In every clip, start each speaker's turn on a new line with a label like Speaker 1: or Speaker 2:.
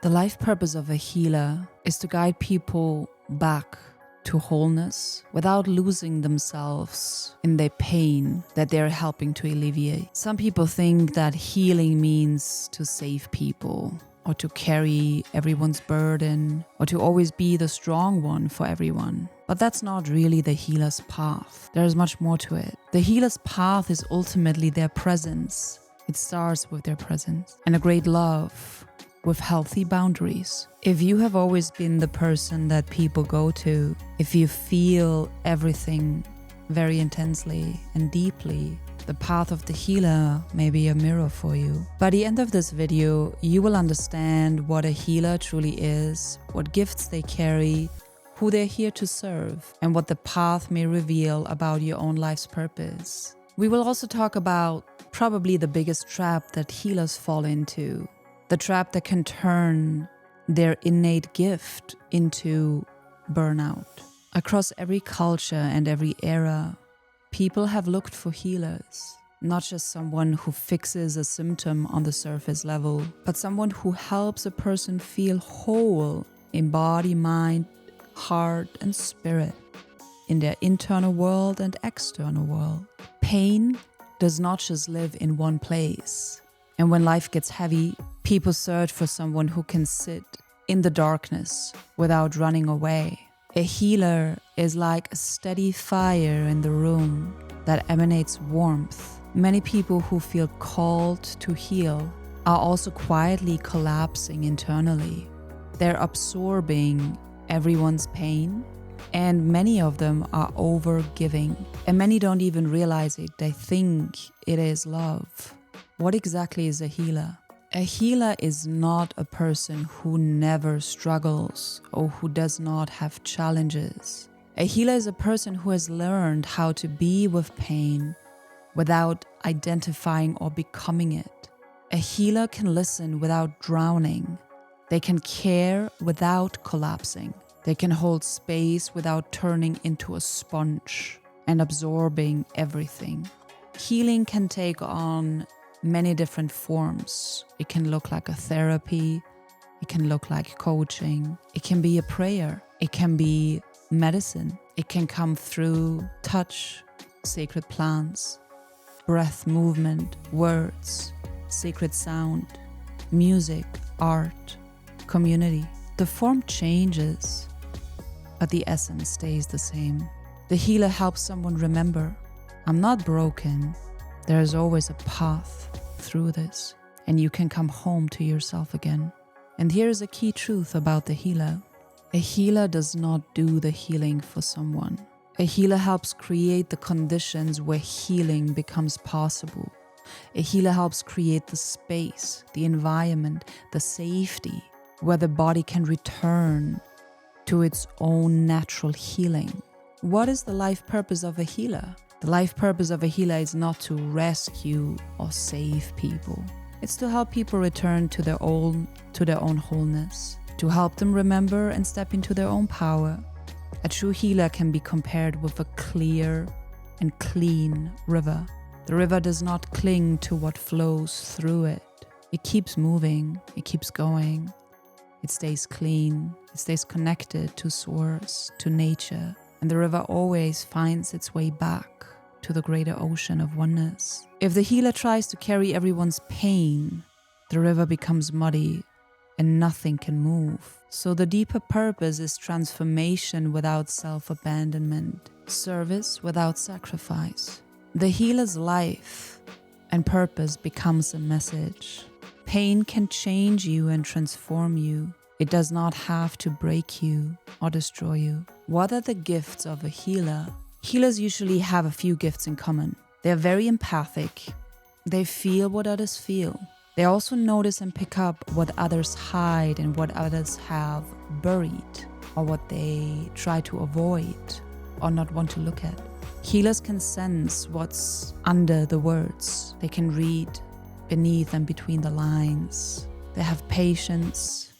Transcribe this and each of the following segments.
Speaker 1: The life purpose of a healer is to guide people back to wholeness without losing themselves in their pain that they're helping to alleviate. Some people think that healing means to save people, or to carry everyone's burden, or to always be the strong one for everyone. But that's not really the healer's path. There's much more to it. The healer's path is ultimately their presence. It starts with their presence and a great love with healthy boundaries. If you have always been the person that people go to, if you feel everything very intensely and deeply, the path of the healer may be a mirror for you. By the end of this video, you will understand what a healer truly is, what gifts they carry, who they're here to serve, and what the path may reveal about your own life's purpose. We will also talk about probably the biggest trap that healers fall into, the trap that can turn their innate gift into burnout. Across every culture and every era, people have looked for healers, not just someone who fixes a symptom on the surface level, but someone who helps a person feel whole in body, mind, heart, and spirit, in their internal world and external world. Pain does not just live in one place. And when life gets heavy, people search for someone who can sit in the darkness without running away. A healer is like a steady fire in the room that emanates warmth. Many people who feel called to heal are also quietly collapsing internally. They're absorbing everyone's pain, and many of them are over-giving. And many don't even realize it. They think it is love. What exactly is a healer? A healer is not a person who never struggles or who does not have challenges. A healer is a person who has learned how to be with pain without identifying or becoming it. A healer can listen without drowning. They can care without collapsing. They can hold space without turning into a sponge and absorbing everything. Healing can take on many different forms. It can look like a therapy. It can look like coaching. It can be a prayer. It can be medicine. It can come through touch, sacred plants, breath movement, words, sacred sound, music, art, community. The form changes, but the essence stays the same. The healer helps someone remember, I'm not broken. There is always a path through this, and you can come home to yourself again. And here is a key truth about the healer. A healer does not do the healing for someone. A healer helps create the conditions where healing becomes possible. A healer helps create the space, the environment, the safety, where the body can return to its own natural healing. What is the life purpose of a healer? The life purpose of a healer is not to rescue or save people. It's to help people return to their own wholeness, to help them remember and step into their own power. A true healer can be compared with a clear and clean river. The river does not cling to what flows through it. It keeps moving, it keeps going. It stays clean, it stays connected to source, to nature. And the river always finds its way back to the greater ocean of oneness. If the healer tries to carry everyone's pain, the river becomes muddy and nothing can move. So the deeper purpose is transformation without self-abandonment, service without sacrifice. The healer's life and purpose becomes a message. Pain can change you and transform you. It does not have to break you or destroy you. What are the gifts of a healer? Healers usually have a few gifts in common. They're very empathic. They feel what others feel. They also notice and pick up what others hide and what others have buried, or what they try to avoid or not want to look at. Healers can sense what's under the words. They can read beneath and between the lines. They have patience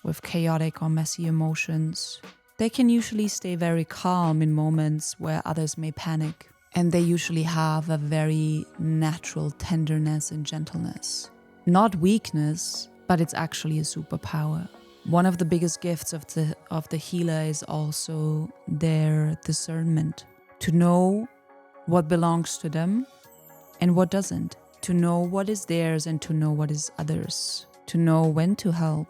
Speaker 1: with chaotic or messy emotions. They can usually stay very calm in moments where others may panic. And they usually have a very natural tenderness and gentleness. Not weakness, but it's actually a superpower. One of the biggest gifts of the healer is also their discernment, to know what belongs to them and what doesn't, to know what is theirs and to know what is others, to know when to help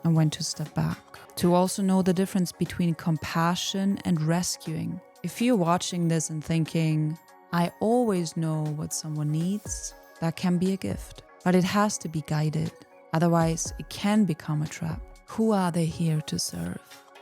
Speaker 1: and when to step back, to also know the difference between compassion and rescuing. If you're watching this and thinking, I always know what someone needs, that can be a gift, but it has to be guided. Otherwise, it can become a trap. Who are they here to serve?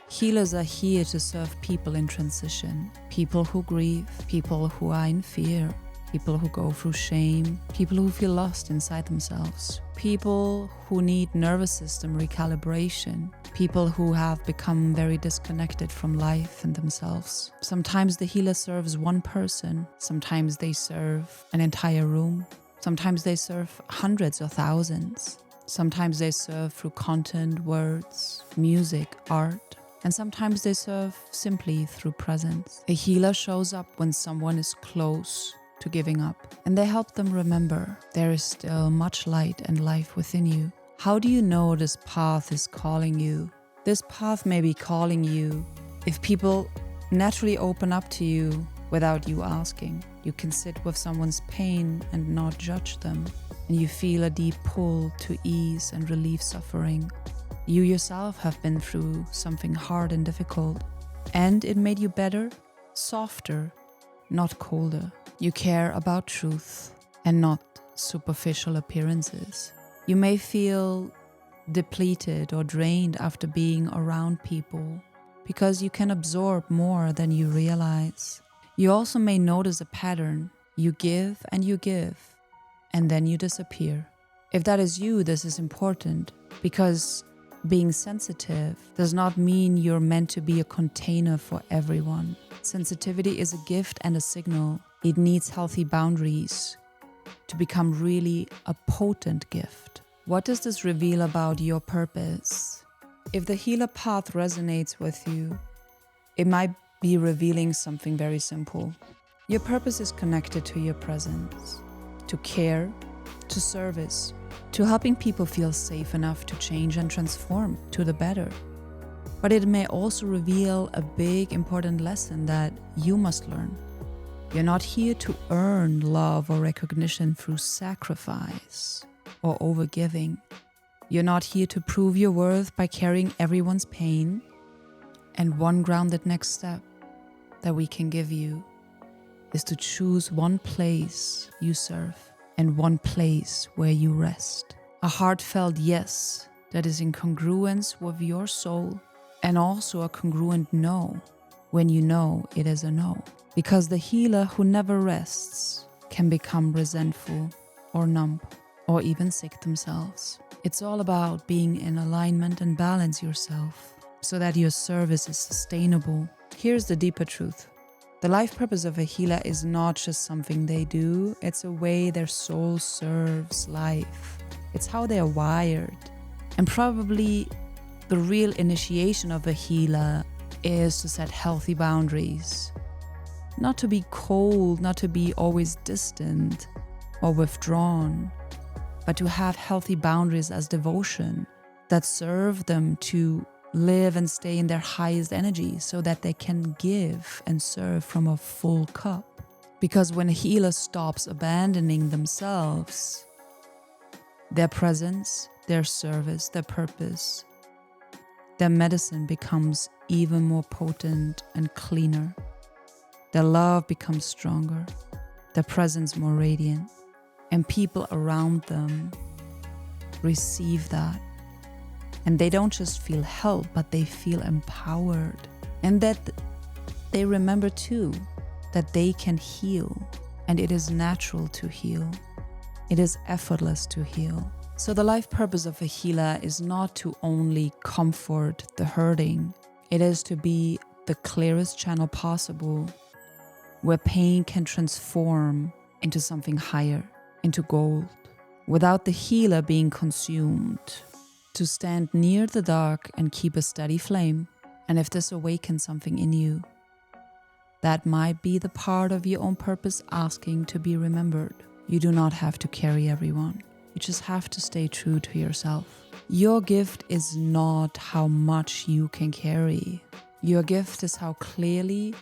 Speaker 1: Healers are here to serve people in transition, people who grieve, people who are in fear, people who go through shame, people who feel lost inside themselves, people who need nervous system recalibration, people who have become very disconnected from life and themselves. Sometimes the healer serves one person, sometimes they serve an entire room, sometimes they serve hundreds or thousands, sometimes they serve through content, words, music, art, and sometimes they serve simply through presence. A healer shows up when someone is close to giving up, and they help them remember there is still much light and life within you. How do you know this path is calling you? This path may be calling you if people naturally open up to you without you asking. You can sit with someone's pain and not judge them, and you feel a deep pull to ease and relieve suffering. You yourself have been through something hard and difficult, and it made you better, softer, not colder. You care about truth and not superficial appearances. You may feel depleted or drained after being around people because you can absorb more than you realize. You also may notice a pattern. You give, and then you disappear. If that is you, this is important, because being sensitive does not mean you're meant to be a container for everyone. Sensitivity is a gift and a signal. It needs healthy boundaries to become really a potent gift. What does this reveal about your purpose? If the healer path resonates with you, it might be revealing something very simple. Your purpose is connected to your presence, to care, to service, to helping people feel safe enough to change and transform to the better. But it may also reveal a big important lesson that you must learn. You're not here to earn love or recognition through sacrifice or overgiving. You're not here to prove your worth by carrying everyone's pain. And one grounded next step that we can give you is to choose one place you serve and one place where you rest. A heartfelt yes that is in congruence with your soul, and also a congruent no when you know it is a no. Because the healer who never rests can become resentful or numb or even sick themselves. It's all about being in alignment and balance yourself so that your service is sustainable. Here's the deeper truth. The life purpose of a healer is not just something they do, it's a way their soul serves life. It's how they are wired. And probably the real initiation of a healer is to set healthy boundaries. Not to be cold, not to be always distant or withdrawn, but to have healthy boundaries as devotion that serve them to live and stay in their highest energy so that they can give and serve from a full cup. Because when a healer stops abandoning themselves, their presence, their service, their purpose, their medicine becomes even more potent and cleaner. Their love becomes stronger, their presence more radiant, and people around them receive that. And they don't just feel help, but they feel empowered. And that they remember too that they can heal, and it is natural to heal. It is effortless to heal. So the life purpose of a healer is not to only comfort the hurting. It is to be the clearest channel possible where pain can transform into something higher, into gold, without the healer being consumed. To stand near the dark and keep a steady flame. And if this awakens something in you, that might be the part of your own purpose asking to be remembered. You do not have to carry everyone. You just have to stay true to yourself. Your gift is not how much you can carry. Your gift is how clearly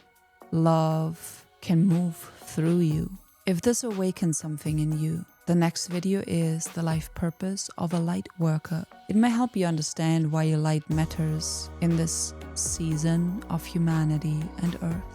Speaker 1: love can move through you. If this awakens something in you, the next video is the life purpose of a light worker. It may help you understand why your light matters in this season of humanity and Earth.